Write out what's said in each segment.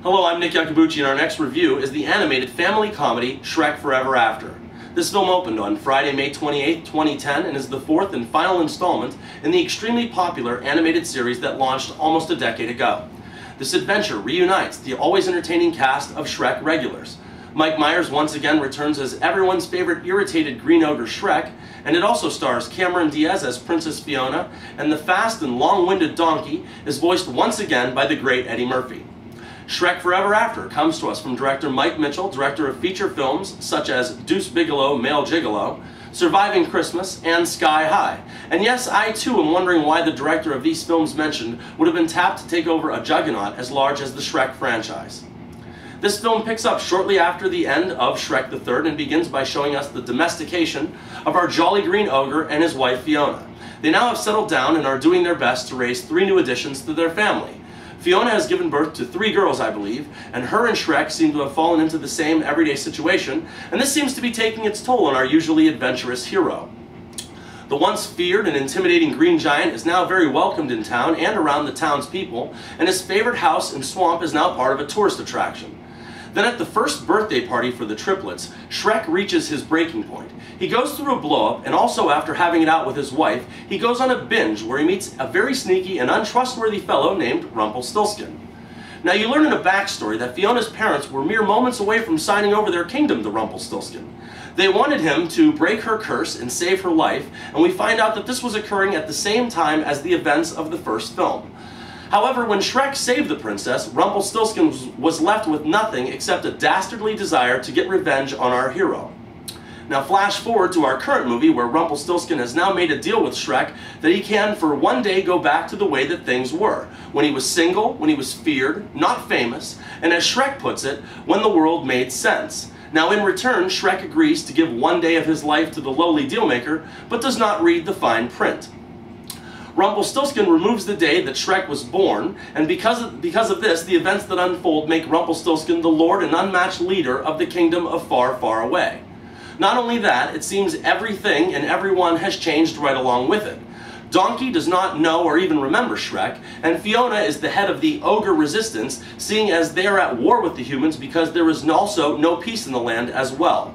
Hello, I'm Nick Yakabuchi, and our next review is the animated family comedy Shrek Forever After. This film opened on Friday, May 28, 2010, and is the fourth and final installment in the extremely popular animated series that launched almost a decade ago. This adventure reunites the always entertaining cast of Shrek regulars. Mike Myers once again returns as everyone's favorite irritated green ogre Shrek, and it also stars Cameron Diaz as Princess Fiona, and the fast and long-winded donkey is voiced once again by the great Eddie Murphy. Shrek Forever After comes to us from director Mike Mitchell, director of feature films such as Deuce Bigalow, Male Gigolo, Surviving Christmas, and Sky High. And yes, I too am wondering why the director of these films mentioned would have been tapped to take over a juggernaut as large as the Shrek franchise. This film picks up shortly after the end of Shrek the Third and begins by showing us the domestication of our jolly green ogre and his wife Fiona. They now have settled down and are doing their best to raise 3 new additions to their family. Fiona has given birth to 3 girls, I believe, and her and Shrek seem to have fallen into the same everyday situation, and this seems to be taking its toll on our usually adventurous hero. The once feared and intimidating green giant is now very welcomed in town and around the townspeople, and his favorite house and swamp is now part of a tourist attraction. Then at the first birthday party for the triplets, Shrek reaches his breaking point. He goes through a blow-up, and also after having it out with his wife, he goes on a binge where he meets a very sneaky and untrustworthy fellow named Rumpelstiltskin. Now you learn in a backstory that Fiona's parents were mere moments away from signing over their kingdom to Rumpelstiltskin. They wanted him to break her curse and save her life, and we find out that this was occurring at the same time as the events of the first film. However, when Shrek saved the princess, Rumpelstiltskin was left with nothing except a dastardly desire to get revenge on our hero. Now flash forward to our current movie where Rumpelstiltskin has now made a deal with Shrek that he can for one day go back to the way that things were, when he was single, when he was feared, not famous, and as Shrek puts it, when the world made sense. Now in return, Shrek agrees to give one day of his life to the lowly dealmaker, but does not read the fine print. Rumpelstiltskin removes the day that Shrek was born, and because of this, the events that unfold make Rumpelstiltskin the lord and unmatched leader of the kingdom of far, far away. Not only that, it seems everything and everyone has changed right along with it. Donkey does not know or even remember Shrek, and Fiona is the head of the ogre resistance, seeing as they are at war with the humans because there is also no peace in the land as well.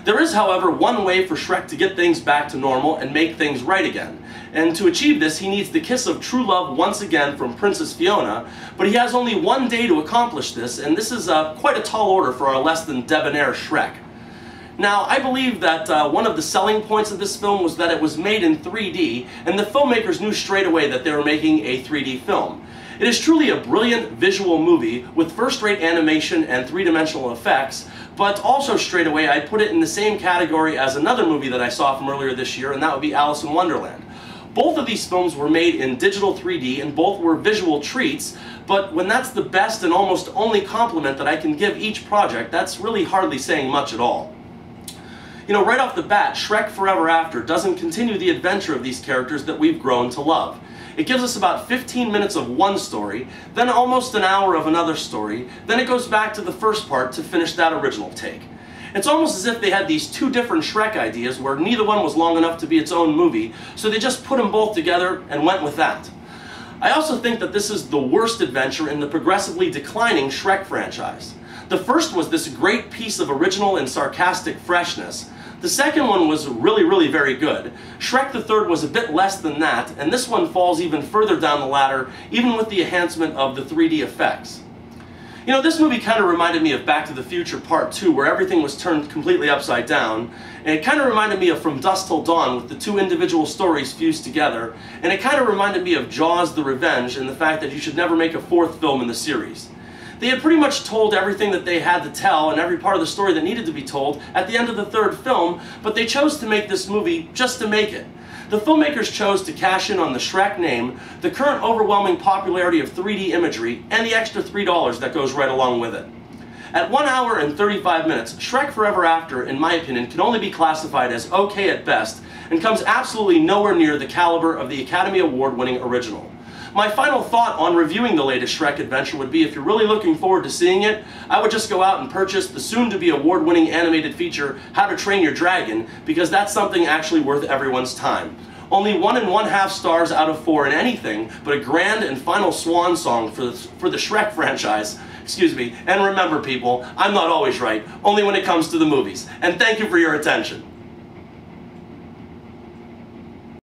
There is, however, one way for Shrek to get things back to normal and make things right again. And to achieve this, he needs the kiss of true love once again from Princess Fiona, but he has only one day to accomplish this, and this is quite a tall order for our less than debonair Shrek. Now, I believe that one of the selling points of this film was that it was made in 3D, and the filmmakers knew straight away that they were making a 3D film. It is truly a brilliant visual movie with first-rate animation and 3-dimensional effects, but also straight away I'd put it in the same category as another movie that I saw from earlier this year, and that would be Alice in Wonderland. Both of these films were made in digital 3D and both were visual treats, but when that's the best and almost only compliment that I can give each project, that's really hardly saying much at all. You know, right off the bat, Shrek Forever After doesn't continue the adventure of these characters that we've grown to love. It gives us about 15 minutes of one story, then almost an hour of another story, then it goes back to the first part to finish that original take. It's almost as if they had these 2 different Shrek ideas where neither one was long enough to be its own movie, so they just put them both together and went with that. I also think that this is the worst adventure in the progressively declining Shrek franchise. The first was this great piece of original and sarcastic freshness. The second one was really very good. Shrek the Third was a bit less than that, and this one falls even further down the ladder, even with the enhancement of the 3D effects. You know, this movie kind of reminded me of Back to the Future Part 2, where everything was turned completely upside down, and it kind of reminded me of From Dusk Till Dawn, with the 2 individual stories fused together, and it kind of reminded me of Jaws: The Revenge, and the fact that you should never make a 4th film in the series. They had pretty much told everything that they had to tell and every part of the story that needed to be told at the end of the 3rd film, but they chose to make this movie just to make it. The filmmakers chose to cash in on the Shrek name, the current overwhelming popularity of 3D imagery, and the extra $3 that goes right along with it. At 1 hour and 35 minutes, Shrek Forever After, in my opinion, can only be classified as okay at best, and comes absolutely nowhere near the caliber of the Academy Award-winning original. My final thought on reviewing the latest Shrek adventure would be, if you're really looking forward to seeing it, I would just go out and purchase the soon-to-be award-winning animated feature, How to Train Your Dragon, because that's something actually worth everyone's time. Only 1 1/2 stars out of 4 in anything but a grand and final swan song for the Shrek franchise. Excuse me. And remember, people, I'm not always right, only when it comes to the movies. And thank you for your attention.